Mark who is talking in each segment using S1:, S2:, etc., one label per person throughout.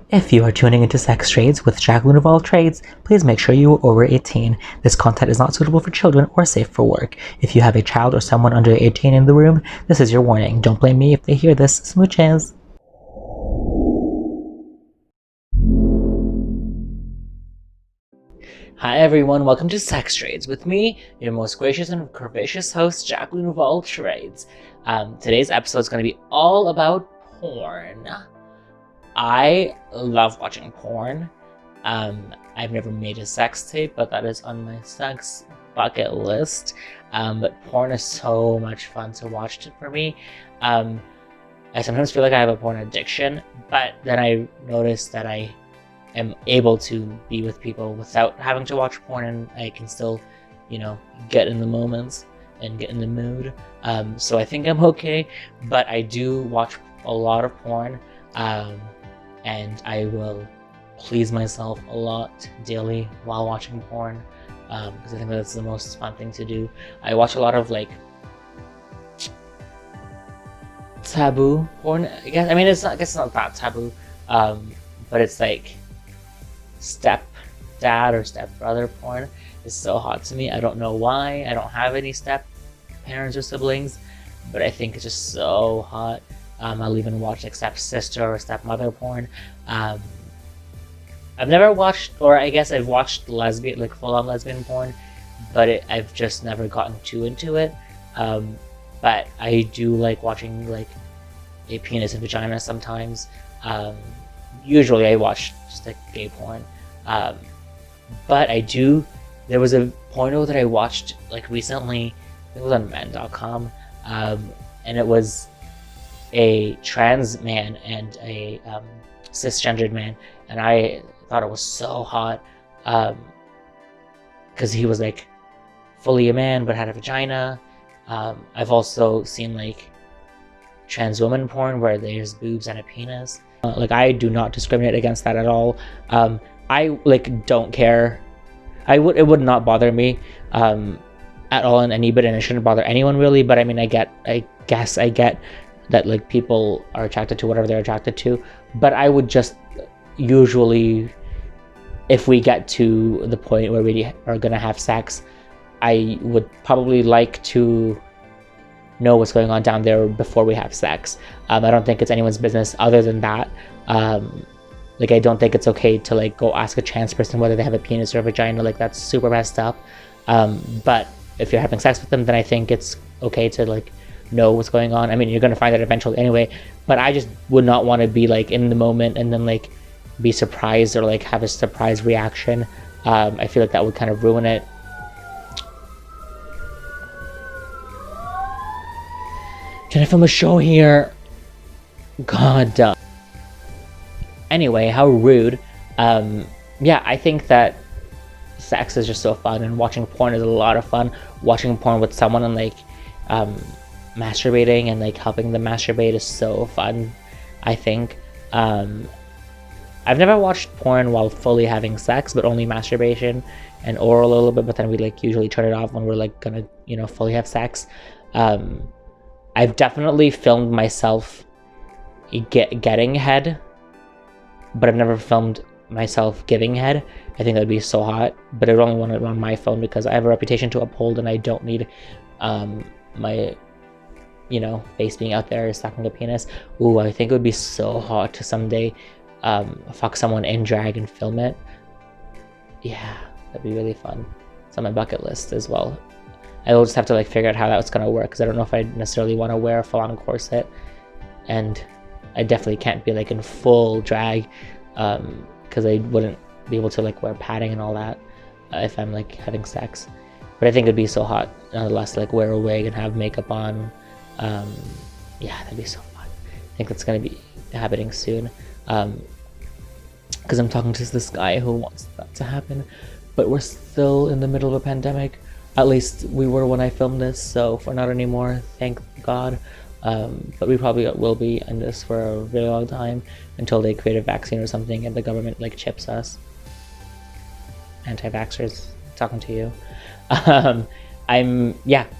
S1: If you are tuning into Sex Trades with Jackelynne Ouvall Traydes, please make sure you are over 18. This content is not suitable for children or safe for work. If you have a child or someone under 18 in the room, this is your warning. Don't blame me if they hear this. Smooches. Hi everyone, welcome to Sex Trades with me, your most gracious and curvaceous host, Jackelynne Ouvall Traydes. Today's episode is going to be all about porn. I love watching porn. I've never made a sex tape, but that is on my sex bucket list. But porn is so much fun to watch for me. I sometimes feel like I have a porn addiction, but then I notice that I am able to be with people without having to watch porn, and I can still, get in the moments and get in the mood. So I think I'm okay, but I do watch a lot of porn. And I will please myself a lot daily while watching porn, because I think that's the most fun thing to do. I watch a lot of taboo porn, I guess. I mean, I guess it's not that taboo, but it's like step dad or step brother porn is so hot to me. I don't know why. I don't have any step parents or siblings, but I think it's just so hot. I'll even watch step sister or stepmother porn. I've never watched, or I guess I've watched lesbian, full-on lesbian porn, but I've just never gotten too into it. But I do like watching a penis and vagina sometimes. Usually I watch just gay porn. But there was a porno that I watched recently. It was on men.com, and it was a trans man and a cisgendered man, and I thought it was so hot because he was fully a man but had a vagina. I've also seen trans woman porn where there's boobs and a penis. I do not discriminate against that at all. I don't care. It would not bother me at all in any bit, and it shouldn't bother anyone really. But I mean, I guess I get that people are attracted to whatever they're attracted to, but I would just usually, if we get to the point where we are gonna have sex, I would probably like to know what's going on down there before we have sex. I don't think it's anyone's business other than that. I don't think it's okay to go ask a trans person whether they have a penis or a vagina. That's super messed up. But if you're having sex with them, then I think it's okay to know what's going on. I mean, you're gonna find out eventually anyway, but I just would not want to be in the moment and then be surprised or have a surprise reaction. I feel that would kind of ruin it. Can I film a show here? God. Anyway, how rude. Yeah, I think that sex is just so fun, and watching porn is a lot of fun. Watching porn with someone and masturbating and helping them masturbate is so fun, I think. I've never watched porn while fully having sex, but only masturbation and oral a little bit, but then we usually turn it off when we're gonna fully have sex. I've definitely filmed myself getting head, but I've never filmed myself giving head. I think that'd be so hot, but I only want it on my phone because I have a reputation to uphold, and I don't need my face being out there sucking a penis. Ooh, I think it would be so hot to someday fuck someone in drag and film it. Yeah, that'd be really fun. It's on my bucket list as well. I will just have to figure out how that's gonna work, because I don't know if I necessarily want to wear a full-on corset, and I definitely can't be in full drag, because I wouldn't be able to wear padding and all that if I'm having sex. But I think it'd be so hot nonetheless to wear a wig and have makeup on. Yeah, that'd be so fun. I think that's gonna be happening soon, because I'm talking to this guy who wants that to happen, but we're still in the middle of a pandemic. At least we were when I filmed this, so if we're not anymore, thank God. But we probably will be in this for a really long time until they create a vaccine or something and the government chips us. Anti-vaxxers, talking to you.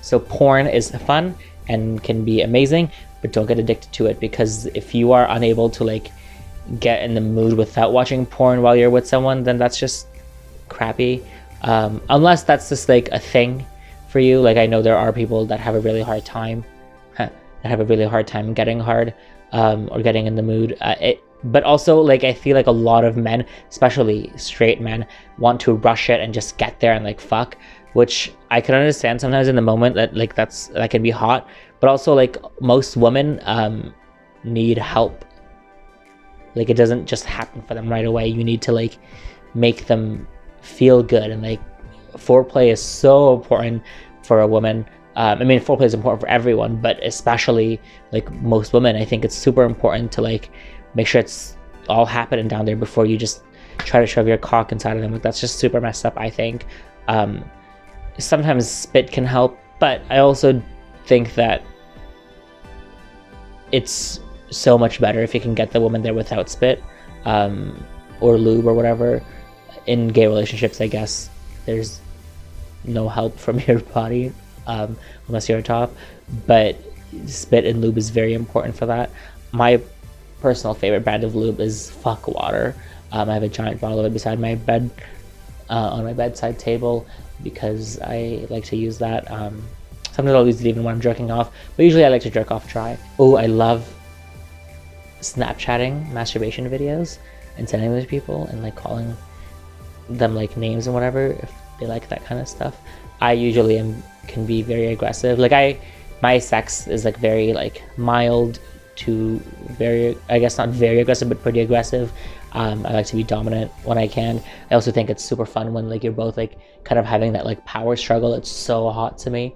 S1: So porn is fun and can be amazing, but don't get addicted to it, because if you are unable to get in the mood without watching porn while you're with someone, then that's just crappy. Unless that's just like a thing for you. Like, I know there are people that have a really hard time getting hard, or getting in the mood. But also, like, I feel like a lot of men, especially straight men, want to rush it and just get there and like fuck, which I can understand sometimes in the moment, that like that can be hot. But also, like, most women need help. Like, it doesn't just happen for them right away. You need to like make them feel good, and like foreplay is so important for a woman. I mean, foreplay is important for everyone, but especially like most women, I think it's super important to like make sure it's all happening down there before you just try to shove your cock inside of them. Like, that's just super messed up, I think. Sometimes spit can help, but I also think that it's so much better if you can get the woman there without spit, or lube or whatever. In gay relationships, I guess there's no help from your body, unless you're a top, but spit and lube is very important for that. My personal favorite brand of lube is Fuck Water. I have a giant bottle of it beside my bed, on my bedside table, because I like to use that. Sometimes I'll use it even when I'm jerking off, but usually I like to jerk off dry. Oh, I love Snapchatting masturbation videos and sending them to people and like calling them like names and whatever, if they like that kind of stuff. I usually can be very aggressive. Like, my sex is like very like mild to very, I guess not very aggressive, but pretty aggressive. I like to be dominant when I can. I also think it's super fun when like you're both like kind of having that like power struggle. It's so hot to me.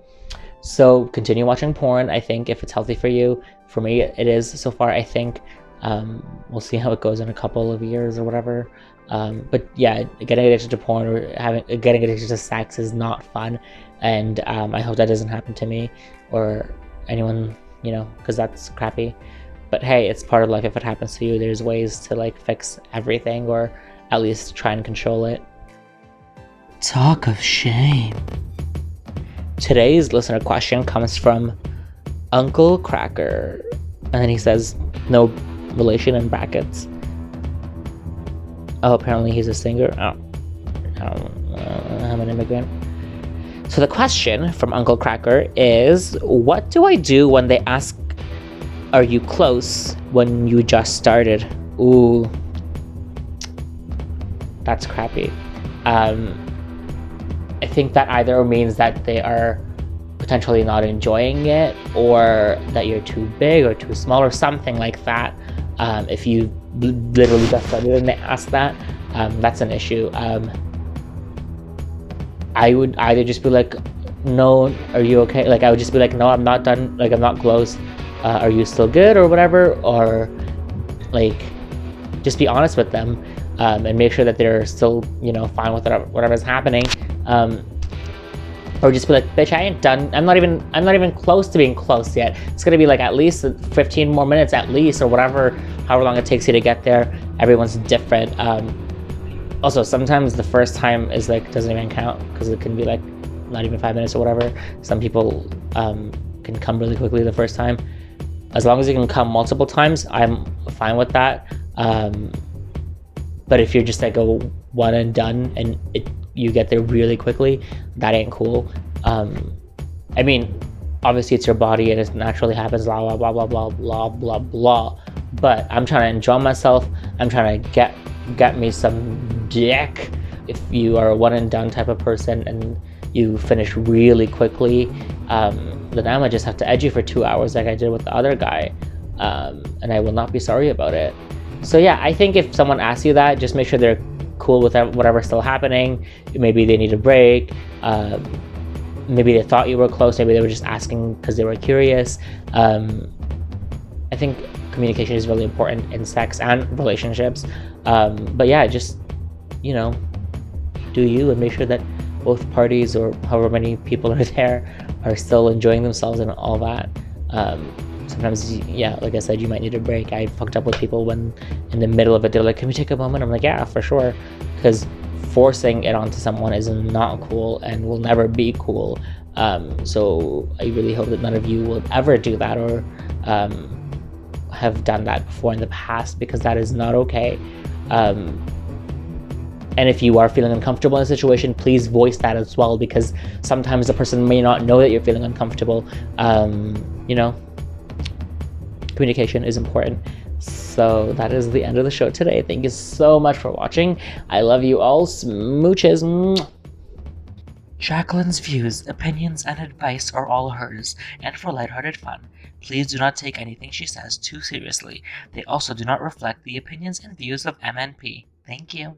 S1: So continue watching porn, I think, if it's healthy for you. For me, it is so far, I think. We'll see how it goes in a couple of years or whatever. But yeah, getting addicted to porn or getting addicted to sex is not fun. And I hope that doesn't happen to me or anyone, you know, because that's crappy. But hey, it's part of life. If it happens to you, there's ways to like fix everything, or at least try and control it. Talk of shame. Today's listener question comes from Uncle Cracker, and then he says, no relation in brackets. Oh, apparently he's a singer. I'm an immigrant. So the question from Uncle Cracker is, what do I do when they ask, are you close, when you just started? Ooh, that's crappy. I think that either means that they are potentially not enjoying it, or that you're too big or too small or something like that. If you literally just started and they ask that, that's an issue. I would either just be like, no, are you okay? Like, I would just be like, no, I'm not done. Like, I'm not close. Are you still good or whatever? Or like, just be honest with them, and make sure that they're still, you know, fine with whatever's happening. Or just be like, bitch, I ain't done. I'm not even close to being close yet. It's gonna be like at least 15 more minutes at least, or whatever, however long it takes you to get there. Everyone's different. Also, sometimes the first time is like, doesn't even count, because it can be like not even 5 minutes or whatever. Some people can come really quickly the first time. As long as you can come multiple times, I'm fine with that. But if you're just like a one and done and you get there really quickly, that ain't cool. I mean, obviously it's your body and it naturally happens, blah, blah, blah, blah, blah, blah, blah, blah. But I'm trying to enjoy myself. I'm trying to get me some dick. If you are a one and done type of person and you finish really quickly, then I might just have to edge you for 2 hours like I did with the other guy. And I will not be sorry about it. So yeah, I think if someone asks you that, just make sure they're cool with whatever's still happening. Maybe they need a break. Maybe they thought you were close. Maybe they were just asking because they were curious. I think communication is really important in sex and relationships. But yeah, just, you know, do you, and make sure that both parties, or however many people are there, are still enjoying themselves and all that. Sometimes, yeah, like I said, you might need a break. I fucked up with people when in the middle of it, they're like, can we take a moment? I'm like, yeah, for sure. Because forcing it onto someone is not cool and will never be cool. So I really hope that none of you will ever do that, or have done that before in the past, because that is not okay. And if you are feeling uncomfortable in a situation, please voice that as well, because sometimes the person may not know that you're feeling uncomfortable. Communication is important. So that is the end of the show today. Thank you so much for watching. I love you all. Smooches. Jackelynne's views, opinions, and advice are all hers, and for lighthearted fun. Please do not take anything she says too seriously. They also do not reflect the opinions and views of MNP. Thank you.